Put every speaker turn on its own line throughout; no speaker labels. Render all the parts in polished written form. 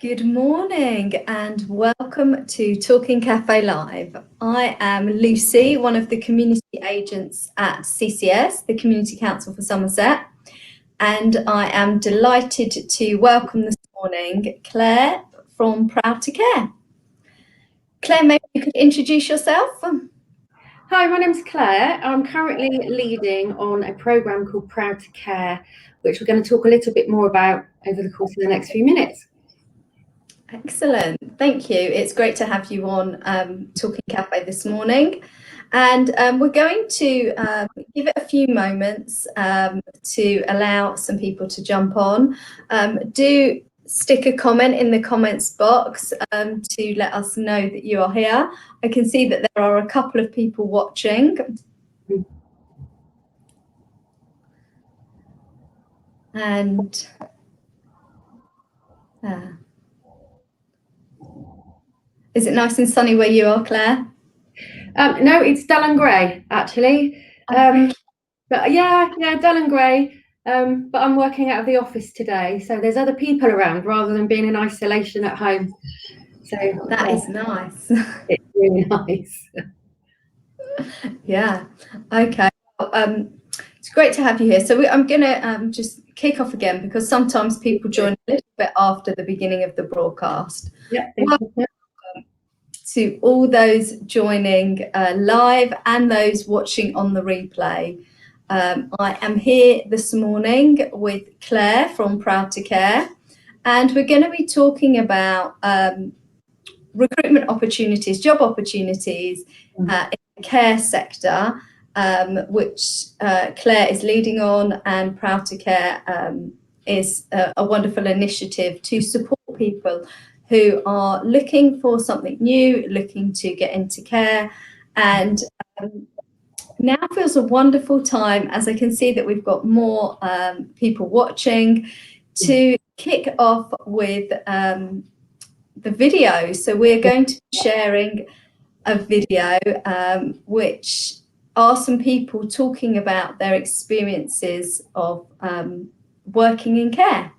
Good morning and welcome to Talking Cafe Live. I am Lucy, one of the community agents at CCS, the Community Council for Somerset, and I am delighted to welcome this morning Claire from Proud to Care. Claire, maybe you could introduce yourself?
Hi, my name's Claire. I'm currently leading on a programme called Proud to Care, which we're going to talk a little bit more about over the course of the next few minutes.
Excellent, thank you. It's great to have you on Talking Cafe this morning. And we're going to give it a few moments to allow some people to jump on. Do stick a comment in the comments box to let us know that you are here. I can see that there are a couple of people watching. And is it nice and sunny where you are, Claire?
No, it's dull and grey, actually. But yeah, dull and grey. But I'm working out of the office today, so there's other people around rather than being in isolation at home. So
that is nice.
It's really nice.
Yeah. Okay. It's great to have you here. So I'm going to just kick off again because sometimes people join a little bit after the beginning of the broadcast.
Yeah.
Welcome to all those joining live and those watching on the replay. I am here this morning with Claire from Proud to Care, and we're going to be talking about recruitment opportunities, job opportunities in the care sector, which Claire is leading on, and Proud to Care is a wonderful initiative to support people who are looking for something new, looking to get into care. And now feels a wonderful time, as I can see that we've got more people watching, to kick off with the video. So we're going to be sharing a video which are some people talking about their experiences of working in care.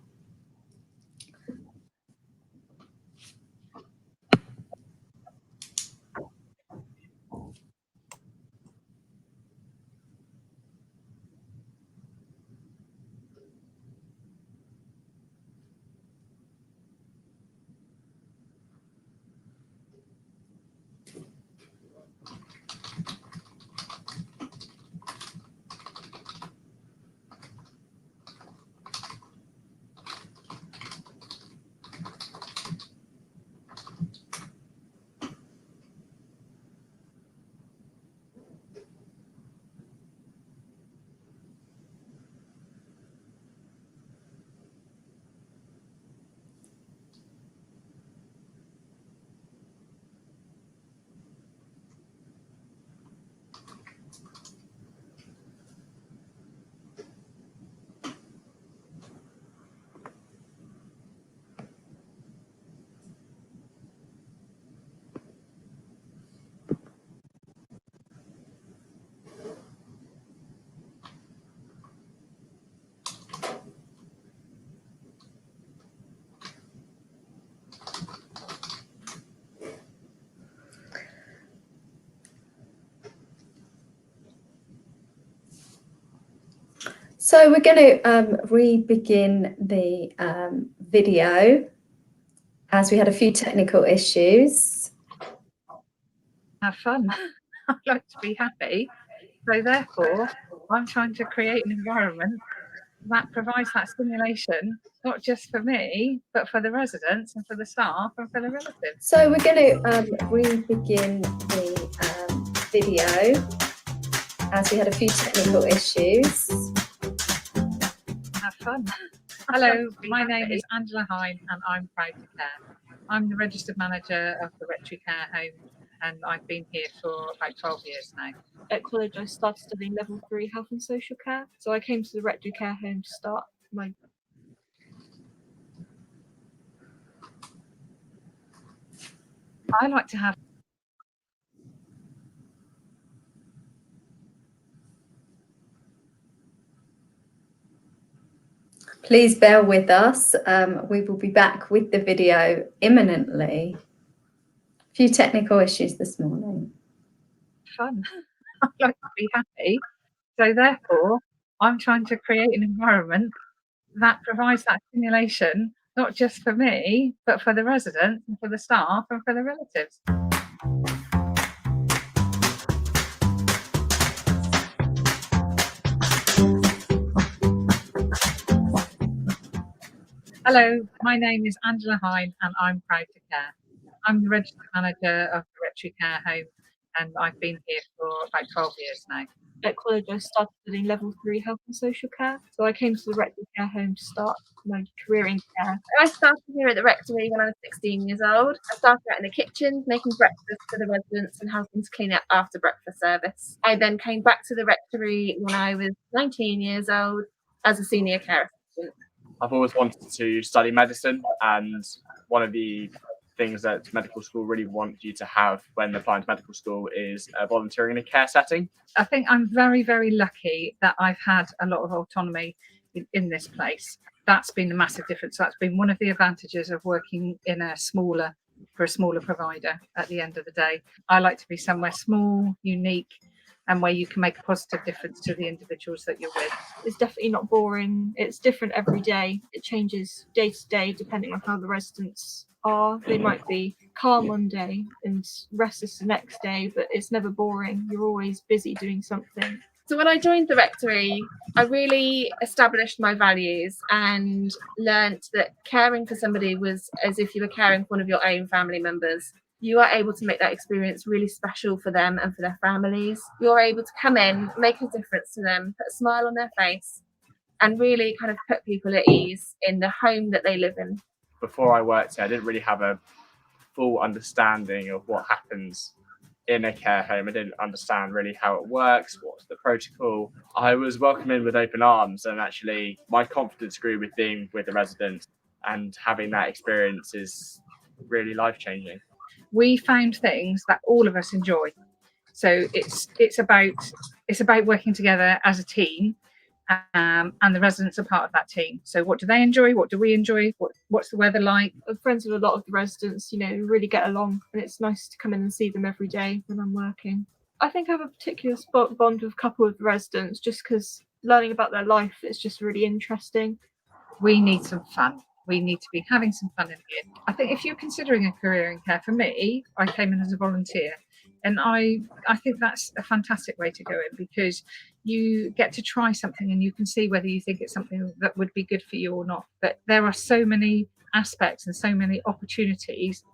So we're going to re-begin the video as we had a few technical issues.
Have fun. I like to be happy. So therefore, I'm trying to create an environment that provides that stimulation, not just for me, but for the residents and for the staff and for the relatives.
So we're going to re-begin the video as we had a few technical issues.
Have fun. Hello, my name is Angela Hine and I'm Proud to Care. I'm the registered manager of the Rectory Care Home and I've been here for about 12 years now.
At college, I started studying level 3 health and social care, so I came to the Rectory Care Home to start my.
I like to have.
Please bear with us. We will be back with the video imminently. A few technical issues this morning.
Fun. I like to be happy. So therefore, I'm trying to create an environment that provides that stimulation, not just for me, but for the residents and for the staff and for the relatives. Hello, my name is Angela Hine and I'm proud to care. I'm the registered manager of the Rectory Care Home and I've been here for about 12 years now.
At college, I started studying level 3 health and social care. So I came to the Rectory Care Home to start my career in care.
I started here at the Rectory when I was 16 years old. I started out in the kitchen, making breakfast for the residents and helping to clean up after breakfast service. I then came back to the Rectory when I was 19 years old as a senior care assistant.
I've always wanted to study medicine, and one of the things that medical school really want you to have when applying to medical school is volunteering in a care setting.
I think I'm very, very lucky that I've had a lot of autonomy in this place. That's been a massive difference. That's been one of the advantages of working in a smaller provider at the end of the day. I like to be somewhere small, unique, and where you can make a positive difference to the individuals that you're with.
It's definitely not boring. It's different every day. It changes day to day depending on how the residents are. They might be calm one day and restless the next day, but it's never boring. You're always busy doing something.
So when I joined the Rectory, I really established my values and learnt that caring for somebody was as if you were caring for one of your own family members. You are able to make that experience really special for them and for their families. You're able to come in, make a difference to them, put a smile on their face, and really kind of put people at ease in the home that they live in.
Before I worked here, I didn't really have a full understanding of what happens in a care home. I didn't understand really how it works, what's the protocol. I was welcomed in with open arms, and actually my confidence grew with being with the residents, and having that experience is really life-changing.
We found things that all of us enjoy. So it's about working together as a team, and the residents are part of that team. So what do they enjoy? What do we enjoy? What's the weather like?
I'm friends with a lot of the residents, really get along, and it's nice to come in and see them every day when I'm working. I think I have a particular bond with a couple of the residents just because learning about their life is just really interesting.
We need some fun. We need to be having some fun in here. I think if you're considering a career in care, for me, I came in as a volunteer, and I think that's a fantastic way to go in, because you get to try something and you can see whether you think it's something that would be good for you or not. But there are so many aspects and so many opportunities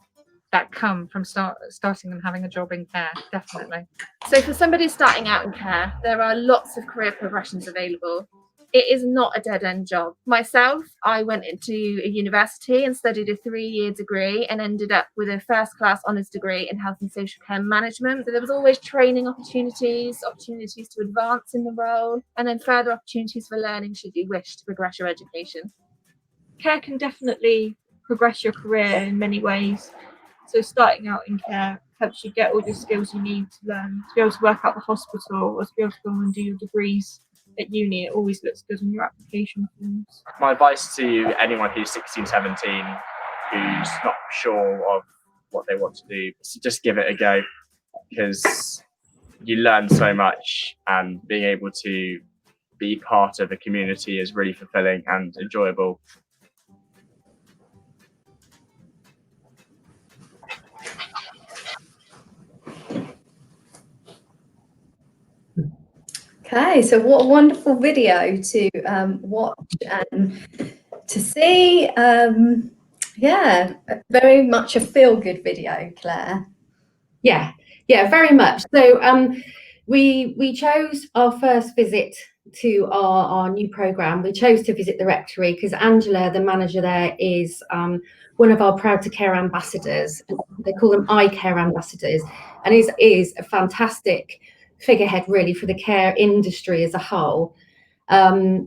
that come from starting and having a job in care, definitely.
So for somebody starting out in care, there are lots of career progressions available. It is not a dead-end job. Myself, I went into a university and studied a 3-year degree and ended up with a first-class honours degree in health and social care management. So there was always training opportunities to advance in the role, and then further opportunities for learning should you wish to progress your education.
Care can definitely progress your career in many ways. So starting out in care helps you get all the skills you need to learn to be able to work out the hospital, or to be able to go and do your degrees at uni. It always looks good on your application forms.
My advice to anyone who's 16, 17, who's not sure of what they want to do, is to just give it a go, because you learn so much, and being able to be part of a community is really fulfilling and enjoyable.
Okay, so what a wonderful video to watch and to see. Yeah, very much a feel-good video, Claire.
Yeah, very much. So we chose our first visit to our new programme. We chose to visit the Rectory because Angela, the manager there, is one of our Proud to Care ambassadors. They call them iCare ambassadors, and is a fantastic figurehead really for the care industry as a whole.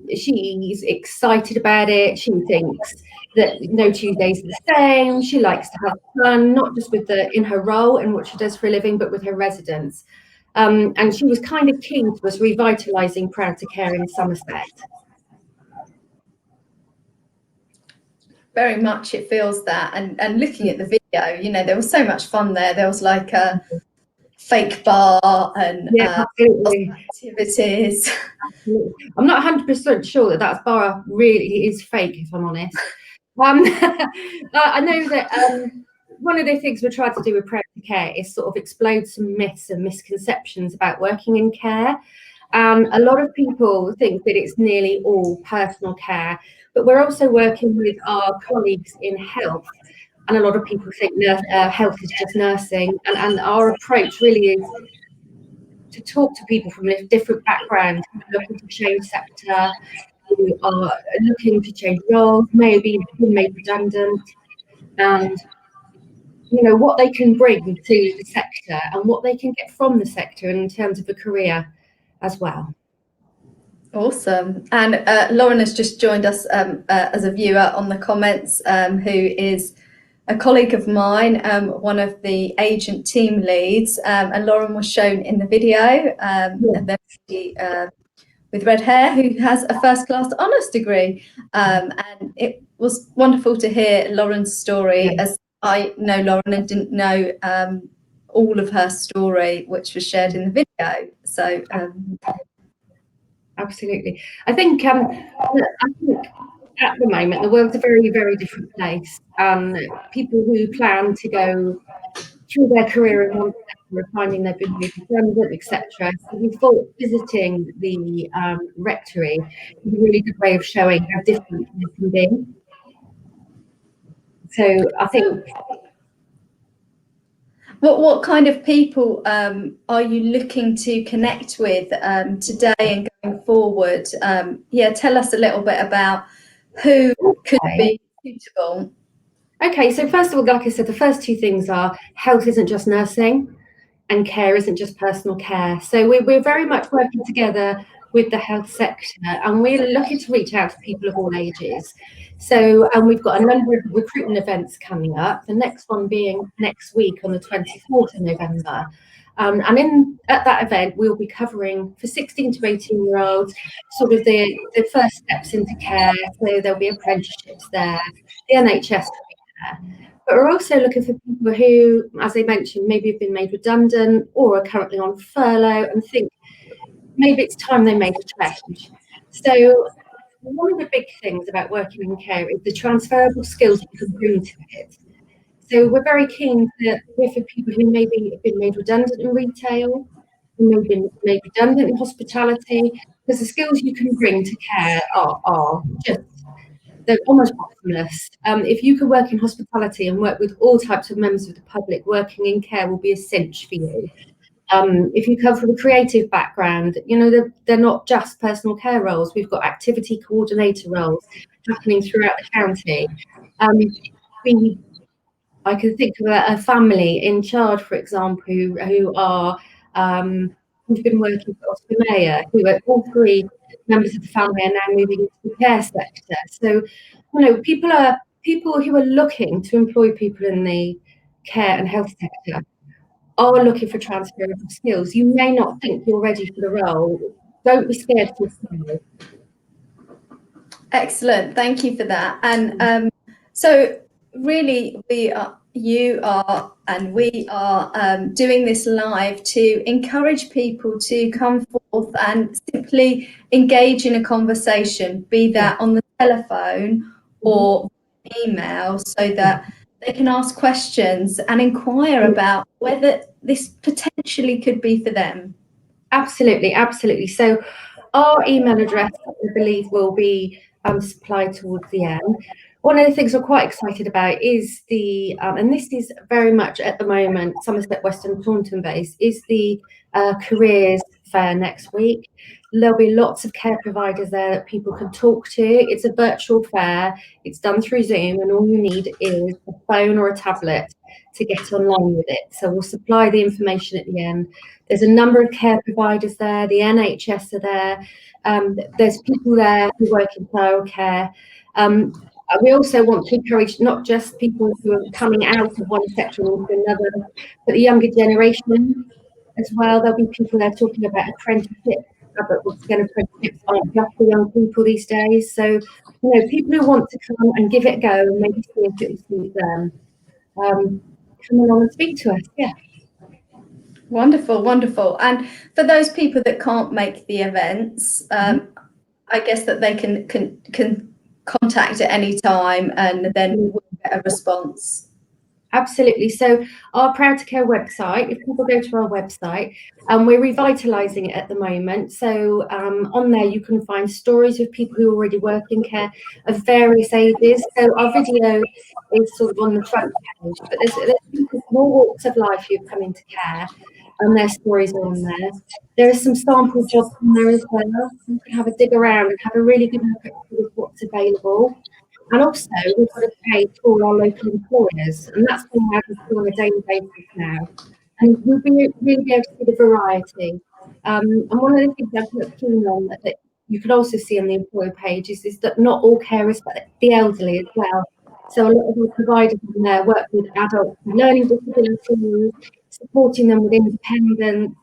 She's excited about it. She thinks that no Tuesdays are the same. She likes to have fun, not just with in her role and what she does for a living, but with her residents. And she was kind of keen to us revitalising Proud to Care in Somerset.
Very much it feels that. And looking at the video, you know, there was so much fun there. There was like a fake bar and
absolutely.
activities.
Absolutely. I'm not 100% sure that that bar really is fake, if I'm honest. I know that one of the things we're trying to do with Proud to Care is sort of explode some myths and misconceptions about working in care. A lot of people think that it's nearly all personal care, but we're also working with our colleagues in health. And a lot of people think health is just nursing. And our approach really is to talk to people from different backgrounds, looking to change sector, who are looking to change roles, maybe been made redundant, and you know what they can bring to the sector and what they can get from the sector in terms of a career as well.
Awesome. And Lauren has just joined us as a viewer on the comments, who is a colleague of mine, one of the agent team leads, and Lauren was shown in the video, with red hair, who has a first class honours degree. And it was wonderful to hear Lauren's story, as I know Lauren and didn't know all of her story, which was shared in the video. So
absolutely. I think at the moment the world's a very, very different place. People who plan to go through their career in one sector are finding they've been made redundant, etc. So we thought visiting the rectory is a really good way of showing how different it can be. So I think.
What kind of people are you looking to connect with today and going forward? Tell us a little bit about who could be suitable.
Okay, so first of all, like I said, the first two things are health isn't just nursing and care isn't just personal care. So we're very much working together with the health sector, and we're looking to reach out to people of all ages. So, and we've got a number of recruitment events coming up, the next one being next week on the 24th of November. And at that event, we'll be covering for 16 to 18-year-olds sort of the first steps into care. So there'll be apprenticeships there, the NHS will be there. But we're also looking for people who, as I mentioned, maybe have been made redundant or are currently on furlough and think maybe it's time they made a change. So one of the big things about working in care is the transferable skills you can bring to it. So we're very keen to hear from people who maybe have been made redundant in retail, who may have been made redundant in hospitality, because the skills you can bring to care are just, they're almost bottomless. If you can work in hospitality and work with all types of members of the public, working in care will be a cinch for you. If you come from a creative background, you know, they're not just personal care roles. We've got activity coordinator roles happening throughout the county. I can think of a family in charge, for example, who've been working for Oscar Mayer, who are all three members of the family are now moving into the care sector. So, you know, people who are looking to employ people in the care and health sector are looking for transferable skills. You may not think you're ready for the role. Don't be scared to apply.
Excellent, thank you for that. And so really you are and we are doing this live to encourage people to come forth and simply engage in a conversation, be that on the telephone or email, so that they can ask questions and inquire about whether this potentially could be for them.
Absolutely, absolutely. So our email address, I believe, will be supplied towards the end. One of the things we're quite excited about is the, and this is very much at the moment, Somerset Western Taunton based, is the careers fair next week. There'll be lots of care providers there that people can talk to. It's a virtual fair. It's done through Zoom, and all you need is a phone or a tablet to get online with it. So we'll supply the information at the end. There's a number of care providers there. The NHS are there. There's people there who work in childcare. We also want to encourage not just people who are coming out of one sector into another, but the younger generation as well. There'll be people there talking about apprenticeship but once again, apprenticeships aren't just for young people these days. So, you know, people who want to come and give it a go and maybe see if it will suit them, come along and speak to us. Yeah.
Wonderful, wonderful. And for those people that can't make the events, I guess that they can contact at any time and then we'll get a response.
Absolutely. So our Proud to Care website, if people go to our website, we're revitalising it at the moment. So on there you can find stories of people who already work in care of various ages. So our video is sort of on the front page, but there's people from all walks of life who've come into care, and their stories are on there. There are some sample jobs on there as well. You can have a dig around and have a really good look at what's available. And also, we've got a page for all our local employers, and that's been added to on a daily basis now. And we'll really be able to see the variety. And one of the things I've put keen on that you can also see on the employer page is that not all carers, but the elderly as well. So a lot of our providers in there work with adults with learning disabilities, supporting them with independence.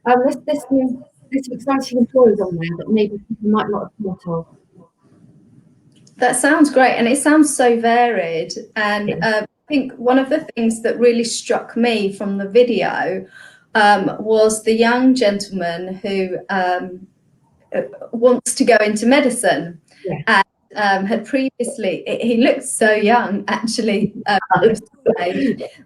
There's some exciting employers on there that maybe people might not have thought of.
That sounds great, and it sounds so varied. And I think one of the things that really struck me from the video was the young gentleman who wants to go into medicine.
Yeah.
And had previously, he looked so young actually,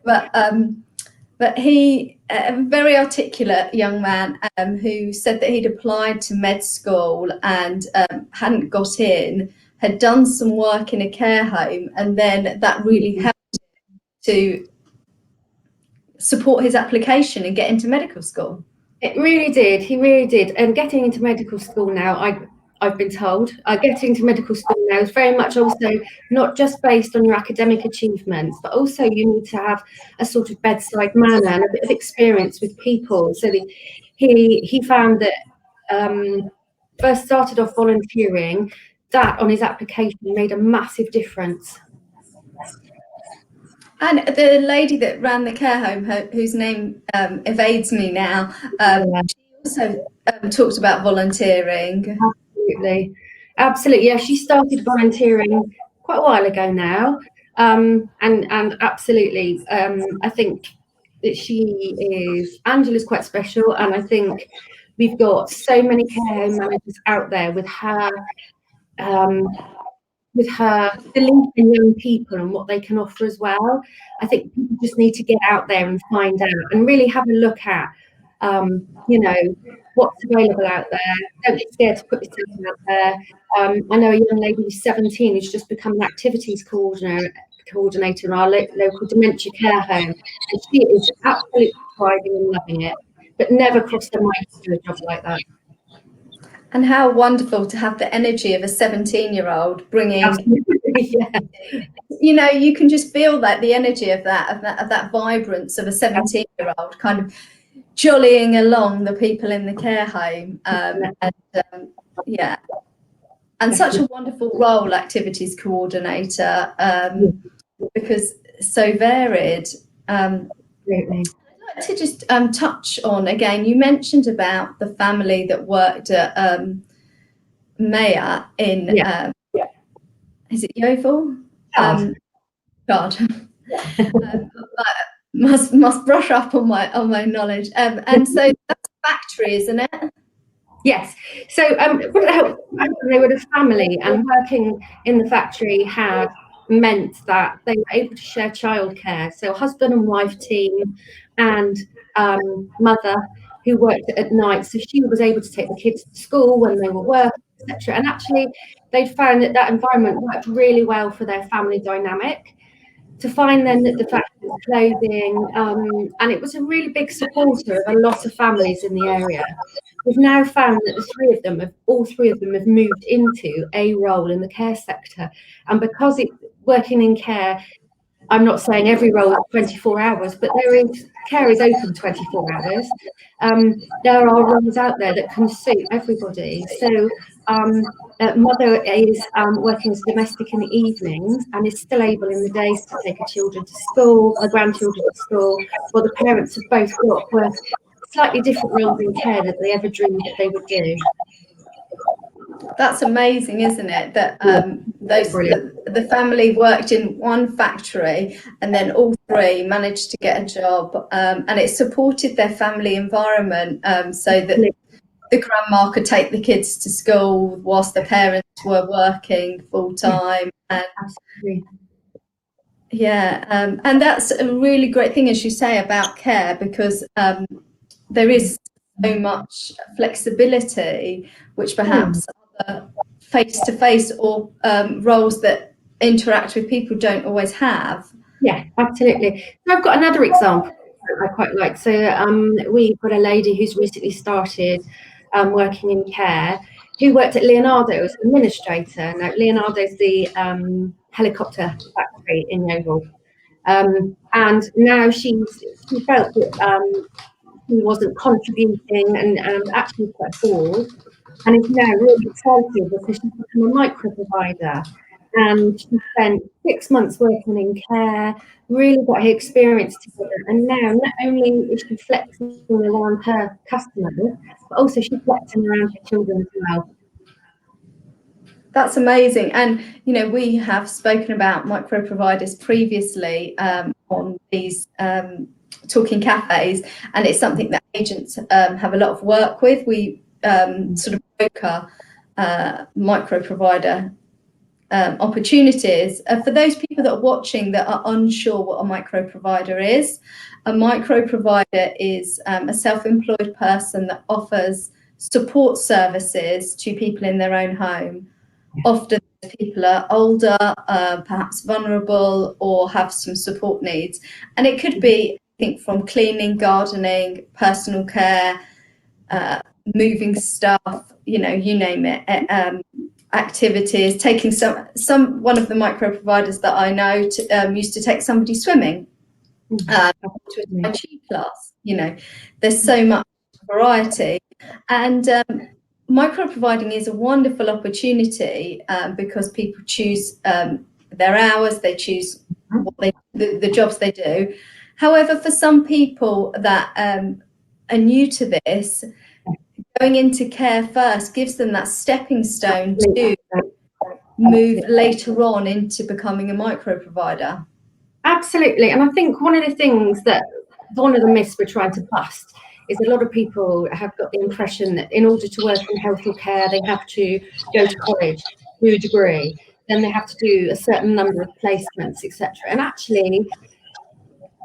but he, a very articulate young man who said that he'd applied to med school and hadn't got in, had done some work in a care home, and then that really helped him to support his application and get into medical school.
It really did. He really did. And getting into medical school now, I've been told, getting to medical school now is very much also not just based on your academic achievements, but also you need to have a sort of bedside manner and a bit of experience with people. So he found that first started off volunteering, that on his application made a massive difference.
And the lady that ran the care home, whose name evades me now, she also talked about volunteering.
Absolutely. Yeah, she started volunteering quite a while ago now, and absolutely, I think that Angela's quite special, and I think we've got so many care home managers out there with her belief in young people and what they can offer as well. I think people just need to get out there and find out and really have a look at, you know, what's available out there. Don't be scared to put yourself out there. I know a young lady who's 17 who's just become an activities coordinator in our local dementia care home, and she is absolutely thriving and loving it, but never crossed her mind to do a job like that.
And how wonderful to have the energy of a 17-year-old bringing,
yeah.
You know, you can just feel that the energy of that vibrance of a 17-year-old kind of jollying along the people in the care home. Yeah. And such a wonderful role, activities coordinator, because so varied.
Absolutely.
To just touch on again, you mentioned about the family that worked at Maya in is it Yeovil? God, must brush up on my knowledge. And so that's a factory, isn't it?
Yes. So they were a family, and working in the factory had meant that they were able to share childcare. So husband and wife team, and mother who worked at night. So she was able to take the kids to school when they were working, etc. And actually, they'd found that environment worked really well for their family dynamic. To find then that the factory was clothing, and it was a really big supporter of a lot of families in the area. We've now found that all three of them have moved into a role in the care sector. And because working in care, I'm not saying every role is 24 hours, but care is open 24 hours. There are roles out there that can suit everybody. So mother is working as domestic in the evenings and is still able in the days to take her children to school, her grandchildren to school, while the parents have both got work slightly different roles in care that they ever dreamed that they would do.
That's amazing, isn't it? That the family worked in one factory and then all three managed to get a job, and it supported their family environment, so that the grandma could take the kids to school whilst the parents were working full time. And
Absolutely.
yeah, and that's a really great thing, as you say, about care, because there is so much flexibility, which perhaps other face-to-face or roles that interact with people don't always have.
Yeah, absolutely. So I've got another example that I quite like. So we've got a lady who's recently started working in care, who worked at Leonardo as an administrator. Now, Leonardo's the helicopter factory in Yeovil. And now she felt that she wasn't contributing and actually quite bored, and is now really excited because she's become a micro provider. And she spent 6 months working in care, really got her experience together, and now not only is she flexing around her customers, but also she's flexing around her children as well.
That's amazing. And, you know, we have spoken about micro providers previously on these talking cafes, and it's something that agents have a lot of work with. We sort of broker micro provider opportunities. For those people that are watching that are unsure what a micro provider is, a micro provider is a self-employed person that offers support services to people in their own home. Often people are older, perhaps vulnerable, or have some support needs. And it could be, I think, from cleaning, gardening, personal care, moving stuff, you know, you name it, activities, taking one of the micro providers that I know used to take somebody swimming to a Tai Chi class. You know, there's so much variety. And micro providing is a wonderful opportunity because people choose their hours, they choose what the jobs they do. However, for some people that are new to this, going into care first gives them that stepping stone to move later on into becoming a micro provider.
Absolutely. And I think one of the myths we're trying to bust is a lot of people have got the impression that in order to work in health or care, they have to go to college, do a degree, then they have to do a certain number of placements, etc. And actually,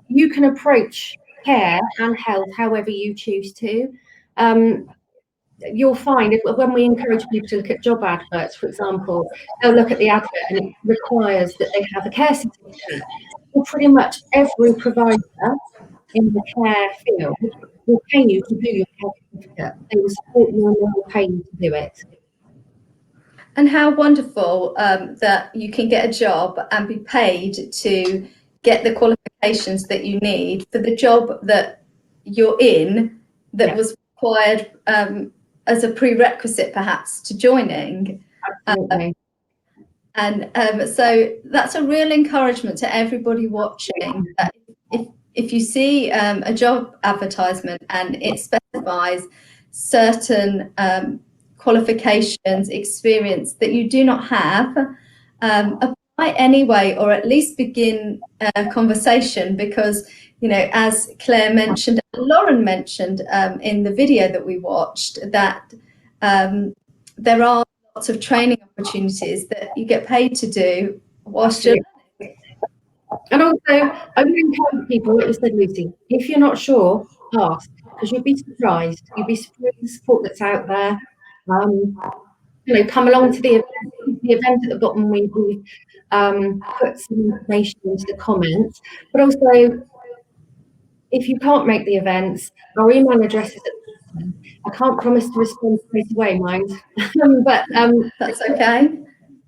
you can approach care and health however you choose to. You'll find when we encourage people to look at job adverts, for example, they'll look at the advert and it requires that they have a care certificate. Well, pretty much every provider in the care field will pay you to do your care certificate. They will support you and they will pay you to do it.
And how wonderful that you can get a job and be paid to get the qualifications that you need for the job that you're in, that was required as a prerequisite perhaps to joining.
Absolutely.
And so that's a real encouragement to everybody watching, that if you see a job advertisement and it specifies certain qualifications, experience that you do not have, apply anyway, or at least begin a conversation, because, you know, as Claire mentioned, Lauren mentioned in the video that we watched, that there are lots of training opportunities that you get paid to do whilst you're learning.
And also, I would encourage people, what you said, Lucy, if you're not sure, ask, because you'll be surprised. You'll be surprised the support that's out there. You know, come along to the event at the bottom. We put some information into the comments, but also, if you can't make the events, our email address is at the bottom. I can't promise to respond straight away, mind, but
that's okay.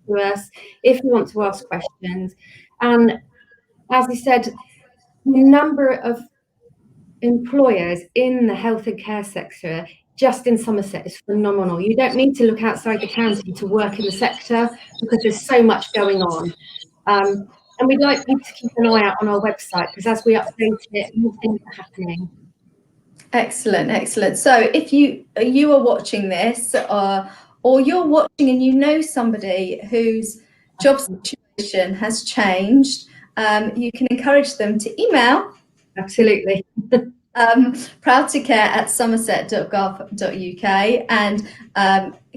To us if you want to ask questions. And as I said, the number of employers in the health and care sector just in Somerset is phenomenal. You don't need to look outside the county to work in the sector because there's so much going on. And we'd like you to keep an eye out on our website, because as we update it, new things are happening.
Excellent, excellent. So if you are watching this, or you're watching and you know somebody whose job situation has changed, you can encourage them to email
Absolutely.
proudtocare@somerset.gov.uk, and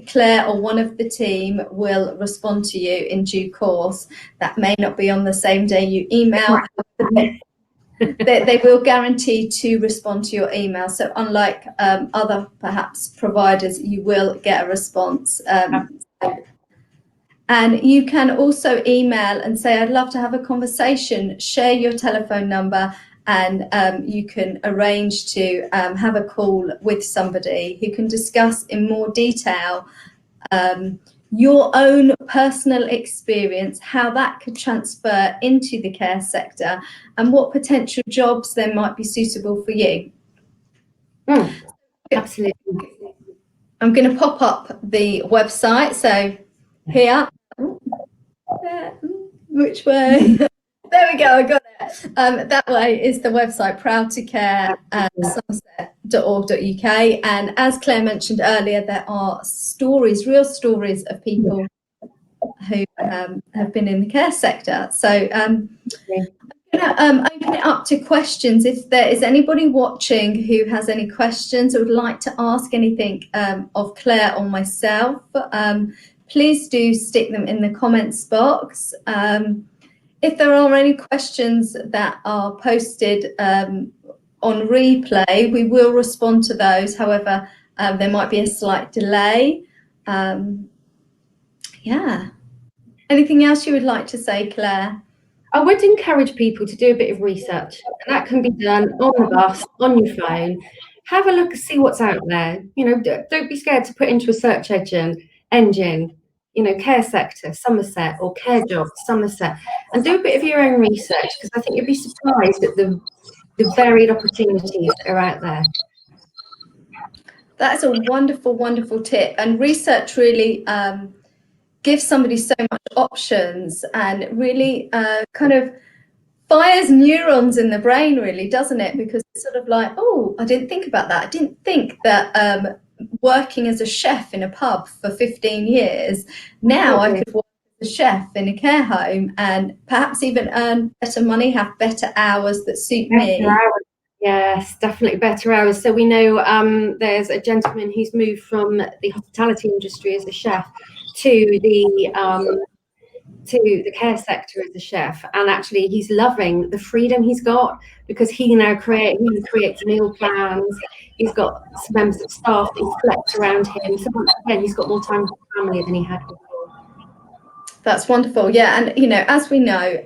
Claire or one of the team will respond to you in due course. That may not be on the same day you email. They will guarantee to respond to your email. So unlike other perhaps providers, you will get a response. And you can also email and say, I'd love to have a conversation, share your telephone number, and you can arrange to have a call with somebody who can discuss in more detail your own personal experience, how that could transfer into the care sector, and what potential jobs there might be suitable for you.
Absolutely.
I'm going to pop up the website. So here, which way? There we go, I got it. That way is the website, proudtocare@somerset.org.uk. And as Claire mentioned earlier, there are stories, real stories of people who have been in the care sector. So I'm going to open it up to questions. If there is anybody watching who has any questions or would like to ask anything of Claire or myself, please do stick them in the comments box. If there are any questions that are posted on replay, we will respond to those. However, there might be a slight delay. Yeah. Anything else you would like to say, Claire?
I would encourage people to do a bit of research. And that can be done on the bus, on your phone. Have a look and see what's out there. You know, don't be scared to put into a search engine, you know, care sector, Somerset, or care jobs, Somerset, and do a bit of your own research, because I think you'll be surprised at the varied opportunities that are out there.
That's a wonderful, wonderful tip. And research really gives somebody so much options, and really kind of fires neurons in the brain, really, doesn't it? Because it's sort of like, oh, I didn't think about that. I didn't think that working as a chef in a pub for 15 years, now I could work as a chef in a care home and perhaps even earn better money, have better hours that suit me.
Yes, definitely better hours. So we know there's a gentleman who's moved from the hospitality industry as a chef to the care sector as a chef, and actually he's loving the freedom he's got, because he now creates meal plans. He's got some members of staff that he flex around him. So once again, he's got more time for family than he had before.
That's wonderful. Yeah, and you know, as we know,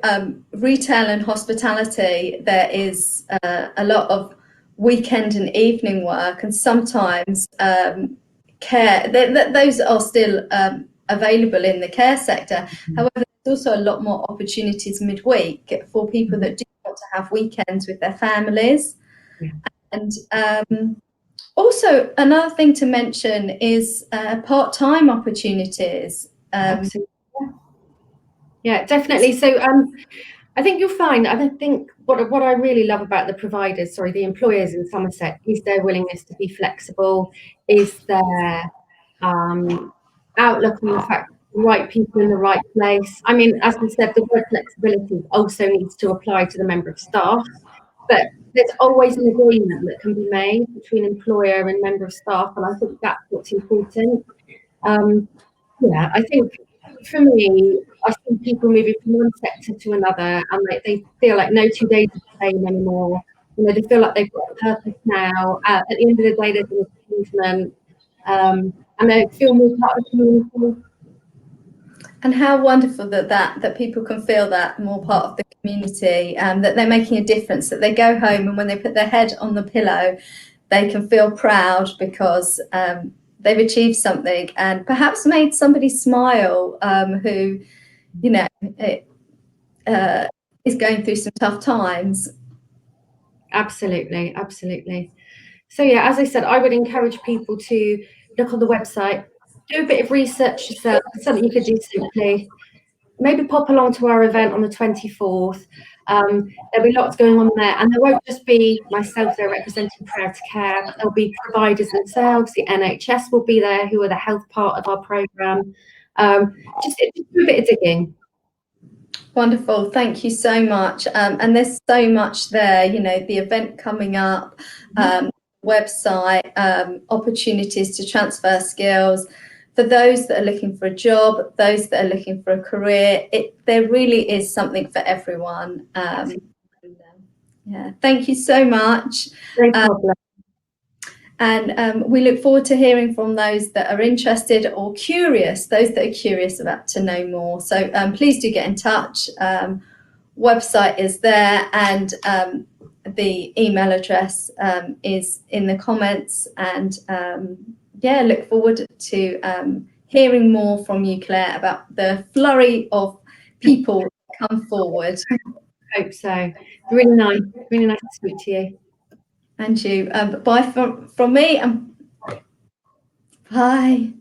retail and hospitality, there is a lot of weekend and evening work, and sometimes care. Those are still available in the care sector. However, there's also a lot more opportunities midweek for people that do want to have weekends with their families. And also another thing to mention is part-time opportunities.
Yeah, definitely. So I think you'll find, I think what I really love about the providers, the employers in Somerset, is their willingness to be flexible, is their outlook on the fact that the right people in the right place. I mean, as we said, the word flexibility also needs to apply to the member of staff, but there's always an agreement that can be made between employer and member of staff, and I think that's what's important. Yeah, I think for me, I see people moving from one sector to another, and they feel like no 2 days are the same anymore. You know, they feel like they've got a purpose now. At the end of the day, there's an achievement, and they feel more part of the community.
And how wonderful that people can feel that more part of the community, that they're making a difference, that they go home and when they put their head on the pillow, they can feel proud because they've achieved something and perhaps made somebody smile who, you know, is going through some tough times.
Absolutely, absolutely. So yeah, as I said, I would encourage people to look on the website, do a bit of research yourself, something you could do simply. Maybe pop along to our event on the 24th. There'll be lots going on there, and there won't just be myself there representing Prayer to Care. There'll be providers themselves. The NHS will be there, who are the health part of our programme. Just do a bit of digging.
Wonderful, thank you so much. And there's so much there, you know, the event coming up, website, opportunities to transfer skills. For those that are looking for a job, those that are looking for a career, there really is something for everyone. Yeah, thank you so much.
No problem.
And we look forward to hearing from those that are interested or curious, those that are curious about to know more. So please do get in touch. Website is there, and the email address is in the comments. And yeah, look forward to hearing more from you, Claire, about the flurry of people that come forward.
Hope so. Really nice to speak to you.
And you. Bye from me, and bye.